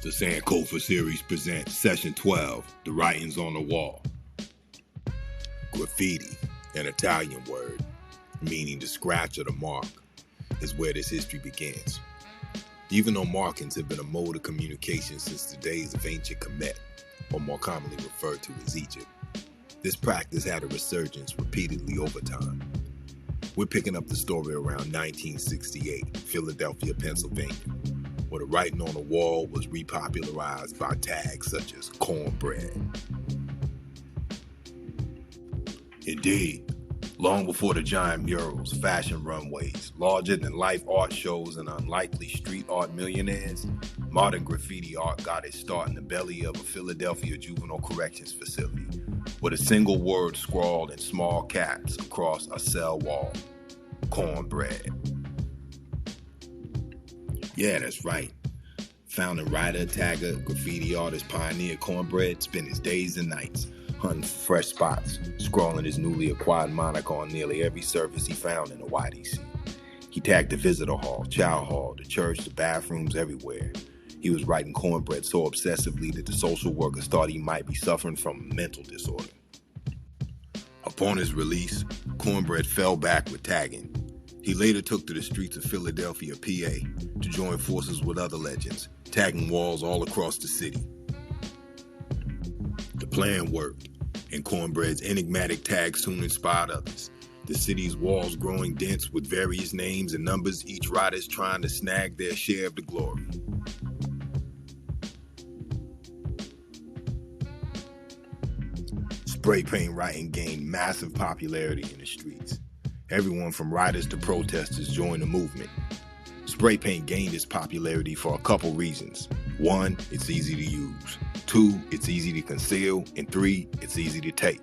The Sankofa series presents Session 12, The Writings on the Wall. Graffiti, an Italian word, meaning to scratch or to mark, is where this history begins. Even though markings have been a mode of communication since the days of ancient Kemet, or more commonly referred to as Egypt, this practice had a resurgence repeatedly over time. We're picking up the story around 1968, Philadelphia, Pennsylvania, where the writing on the wall was repopularized by tags such as cornbread. Indeed, long before the giant murals, fashion runways, larger-than-life art shows, and unlikely street art millionaires, modern graffiti art got its start in the belly of a Philadelphia juvenile corrections facility, with a single word scrawled in small caps across a cell wall: cornbread. Yeah, that's right. Founding writer, tagger, graffiti artist, pioneer Cornbread spent his days and nights hunting for fresh spots, scrawling his newly acquired moniker on nearly every surface he found in the YDC. He tagged the visitor hall, chow hall, the church, the bathrooms, everywhere. He was writing cornbread so obsessively that the social workers thought he might be suffering from a mental disorder. Upon his release, Cornbread fell back with tagging. He later took to the streets of Philadelphia, PA, to join forces with other legends, tagging walls all across the city. The plan worked, and Cornbread's enigmatic tag soon inspired others. The city's walls growing dense with various names and numbers, each rider's trying to snag their share of the glory. Spray paint writing gained massive popularity in the streets. Everyone from riders to protesters joined the movement. Spray paint gained its popularity for a couple reasons. 1, it's easy to use. 2, it's easy to conceal. And 3, it's easy to take.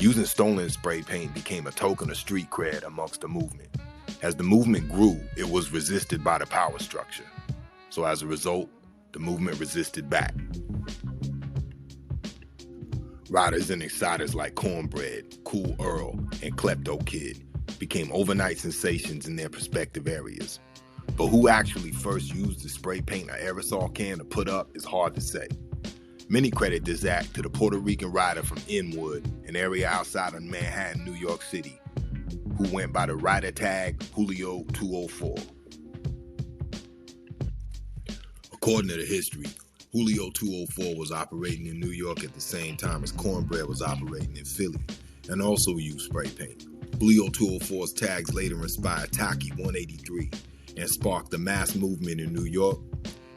Using stolen spray paint became a token of street cred amongst the movement. As the movement grew, it was resisted by the power structure. So as a result, the movement resisted back. Riders and exciters like Cornbread, Cool Earl, and Klepto Kid became overnight sensations in their respective areas. But who actually first used the spray paint or aerosol can to put up is hard to say. Many credit this act to the Puerto Rican rider from Inwood, an area outside of Manhattan, New York City, who went by the rider tag Julio 204. According to the history, Julio 204 was operating in New York at the same time as Cornbread was operating in Philly, and also used spray paint. Julio 204's tags later inspired Taki 183 and sparked the mass movement in New York.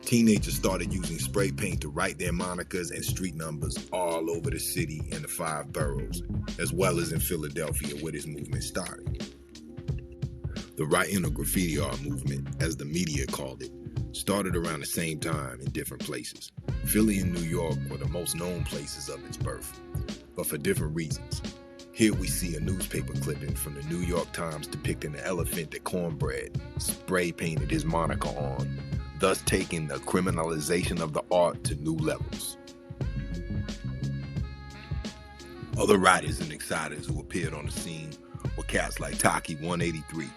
Teenagers started using spray paint to write their monikers and street numbers all over the city and the 5 boroughs, as well as in Philadelphia, where this movement started. The writing or graffiti art movement, as the media called it, started around the same time in different places. Philly and New York were the most known places of its birth, but for different reasons. Here we see a newspaper clipping from the New York Times depicting the elephant that Cornbread spray painted his moniker on, thus taking the criminalization of the art to new levels. Other writers and exciters who appeared on the scene were cats like Taki 183,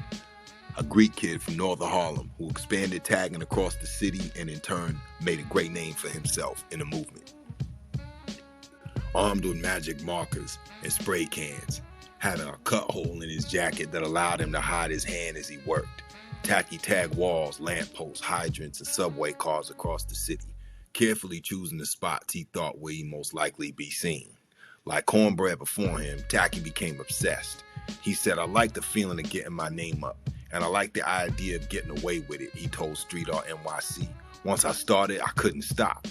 a Greek kid from northern Harlem who expanded tagging across the city and in turn made a great name for himself in the movement. Armed with magic markers and spray cans, having a cut hole in his jacket that allowed him to hide his hand as he worked, Taki tagged walls, lampposts, hydrants, and subway cars across the city, carefully choosing the spots he thought where he'd most likely be seen. Like Cornbread before him, Taki became obsessed. He said, "I like the feeling of getting my name up, and I like the idea of getting away with it," he told Street Art NYC. "Once I started, I couldn't stop."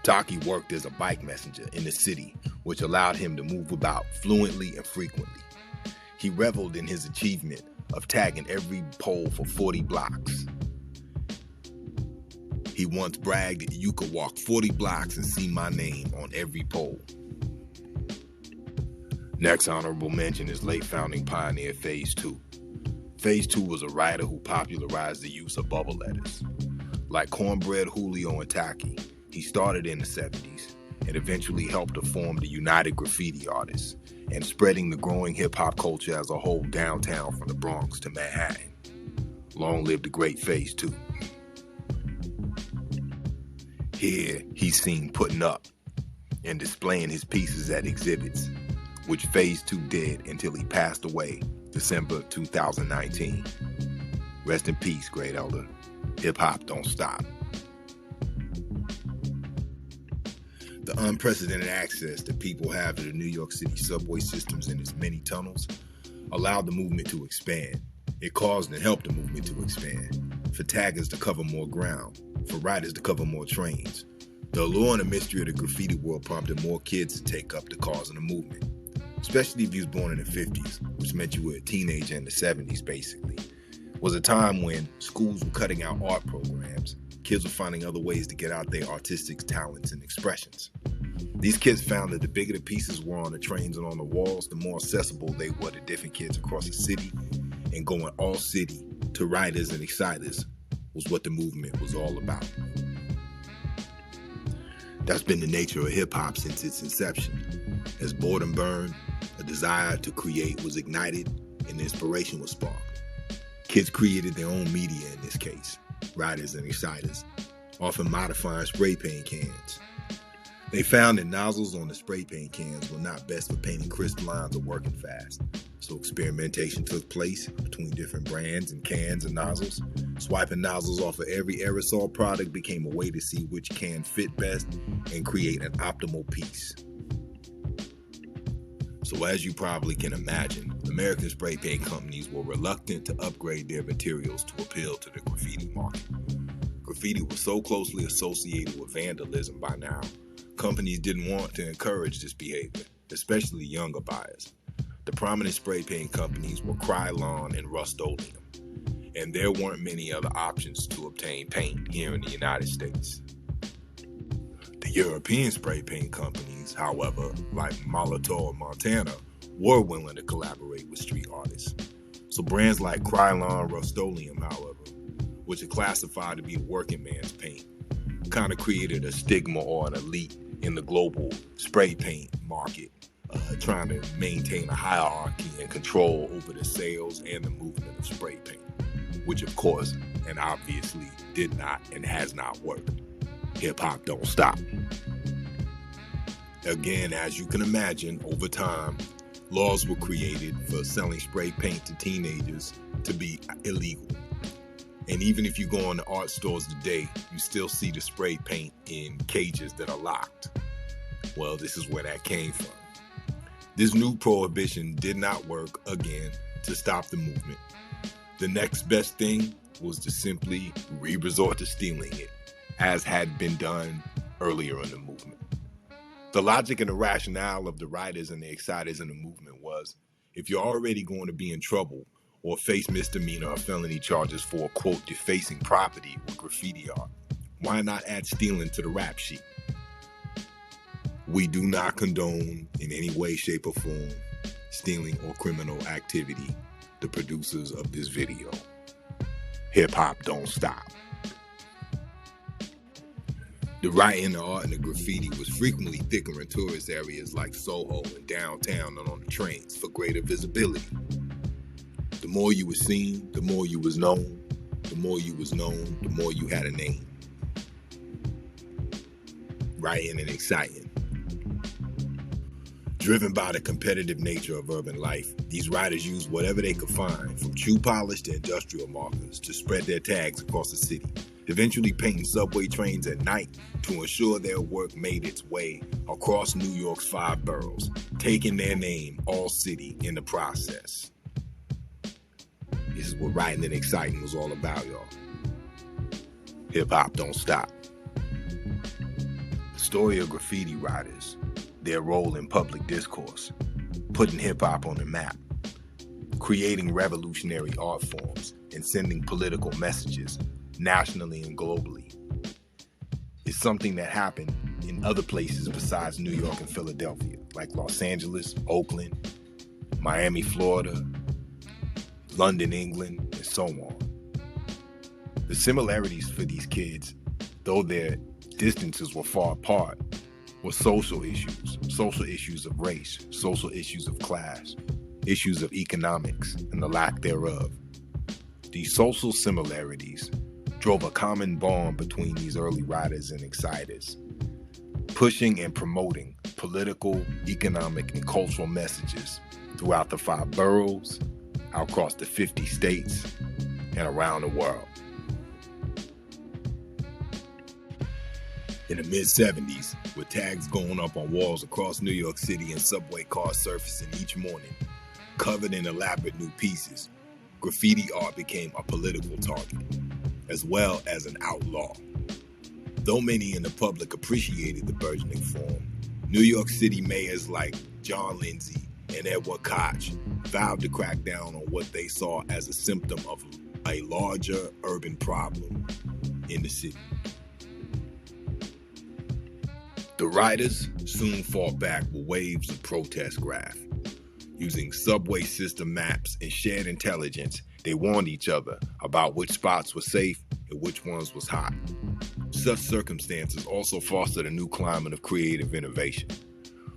Taki worked as a bike messenger in the city, which allowed him to move about fluently and frequently. He reveled in his achievement of tagging every pole for 40 blocks. He once bragged that you could walk 40 blocks and see my name on every pole. Next honorable mention is late founding pioneer Phase 2. Phase 2 was a writer who popularized the use of bubble letters. Like Cornbread, Julio, and Taki, he started in the 70s and eventually helped to form the United Graffiti Artists and spreading the growing hip-hop culture as a whole downtown from the Bronx to Manhattan. Long live the great Phase 2. Here, he's seen putting up and displaying his pieces at exhibits, which Phase 2 did until he passed away December 2019. Rest in peace, great elder. Hip hop don't stop. The unprecedented access that people have to the New York City subway systems and its many tunnels allowed the movement to expand. It caused and helped the movement to expand. For taggers to cover more ground, for riders to cover more trains. The allure and the mystery of the graffiti world prompted more kids to take up the cause of the movement, especially if you was born in the 50s, which meant you were a teenager in the 70s, basically. It was a time when schools were cutting out art programs. Kids were finding other ways to get out their artistic talents and expressions. These kids found that the bigger the pieces were on the trains and on the walls, the more accessible they were to different kids across the city, and going all city to riders and exciters was what the movement was all about. That's been the nature of hip-hop since its inception. As boredom burned, a desire to create was ignited, and inspiration was sparked. Kids created their own media in this case, riders and exciters, often modifying spray paint cans. They found that nozzles on the spray paint cans were not best for painting crisp lines or working fast. So experimentation took place between different brands and cans and nozzles. Swiping nozzles off of every aerosol product became a way to see which can fit best and create an optimal piece. So as you probably can imagine, American spray paint companies were reluctant to upgrade their materials to appeal to the graffiti market. Graffiti was so closely associated with vandalism by now, companies didn't want to encourage this behavior, especially younger buyers. The prominent spray paint companies were Krylon and Rust-Oleum, and there weren't many other options to obtain paint here in the United States. The European spray paint companies, however, like Molotov and Montana, were willing to collaborate with street artists. So brands like Krylon, Rust-Oleum, however, which are classified to be working man's paint, kind of created a stigma or an elite in the global spray paint market, trying to maintain a hierarchy and control over the sales and the movement of spray paint, which of course and obviously did not and has not worked. Hip hop don't stop. Again, as you can imagine, over time, laws were created for selling spray paint to teenagers to be illegal. And even if you go into art stores today, you still see the spray paint in cages that are locked. Well, this is where that came from. This new prohibition did not work, again, to stop the movement. The next best thing was to simply resort to stealing it, as had been done earlier in the movement. The logic and the rationale of the writers and the exciters in the movement was, if you're already going to be in trouble or face misdemeanor or felony charges for, quote, defacing property with graffiti art, why not add stealing to the rap sheet? We do not condone in any way, shape, or form stealing or criminal activity. The producers of this video. Hip hop don't stop. The writing, the art, and the graffiti was frequently thicker in tourist areas like Soho and downtown and on the trains for greater visibility. The more you were seen, the more you was known. The more you was known, the more you had a name. Writing and exciting. Driven by the competitive nature of urban life, these writers used whatever they could find, from shoe polish to industrial markers, to spread their tags across the city, eventually painting subway trains at night to ensure their work made its way across New York's 5 boroughs, taking their name all city in the process. This is what writing and exciting was all about, y'all. Hip hop don't stop. The story of graffiti writers, their role in public discourse, putting hip-hop on the map, creating revolutionary art forms, and sending political messages nationally and globally, is something that happened in other places besides New York and Philadelphia, like Los Angeles, Oakland, Miami, Florida, London, England, and so on. The similarities for these kids, though their distances were far apart, were social issues of race, social issues of class, issues of economics and the lack thereof. These social similarities drove a common bond between these early writers and exciters, pushing and promoting political, economic, and cultural messages throughout the 5 boroughs, across the 50 states, and around the world. In the mid-70s, with tags going up on walls across New York City and subway cars surfacing each morning, covered in elaborate new pieces, graffiti art became a political target, as well as an outlaw. Though many in the public appreciated the burgeoning form, New York City mayors like John Lindsay and Edward Koch vowed to crack down on what they saw as a symptom of a larger urban problem in the city. The writers soon fought back with waves of protest graph. Using subway system maps and shared intelligence, they warned each other about which spots were safe and which ones was hot. Such circumstances also fostered a new climate of creative innovation.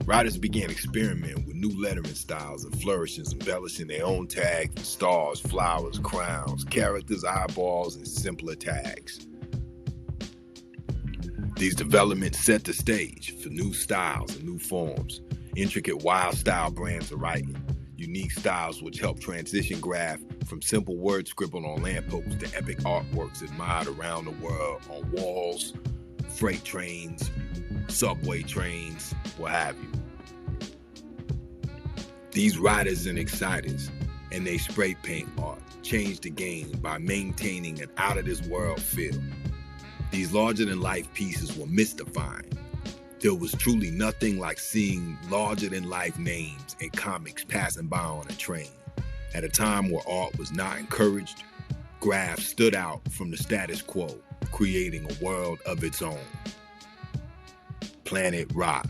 Writers began experimenting with new lettering styles and flourishes, embellishing their own tags with stars, flowers, crowns, characters, eyeballs, and simpler tags. These developments set the stage for new styles and new forms, intricate wild style brands of writing, unique styles which help transition graph from simple words scribbled on lampposts to epic artworks admired around the world on walls, freight trains, subway trains, what have you. These writers and exciters and their spray paint art changed the game by maintaining an out-of-this-world feel. These larger-than-life pieces were mystifying. There was truly nothing like seeing larger-than-life names in comics passing by on a train. At a time where art was not encouraged, graph stood out from the status quo, creating a world of its own. Planet Rock.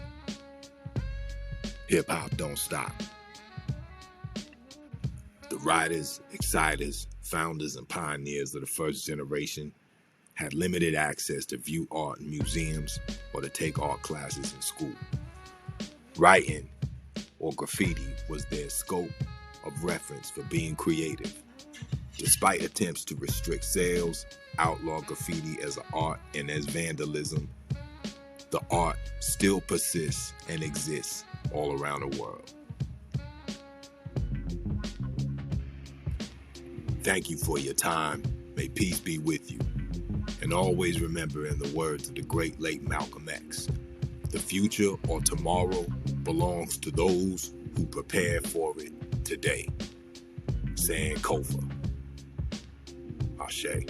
Hip-hop don't stop. The writers, exciters, founders, and pioneers of the first generation had limited access to view art in museums or to take art classes in school. Writing, or graffiti, was their scope of reference for being creative. Despite attempts to restrict sales, outlaw graffiti as an art and as vandalism, the art still persists and exists all around the world. Thank you for your time. May peace be with you. And always remember, in the words of the great late Malcolm X, the future or tomorrow belongs to those who prepare for it today. Sankofa. Ashe.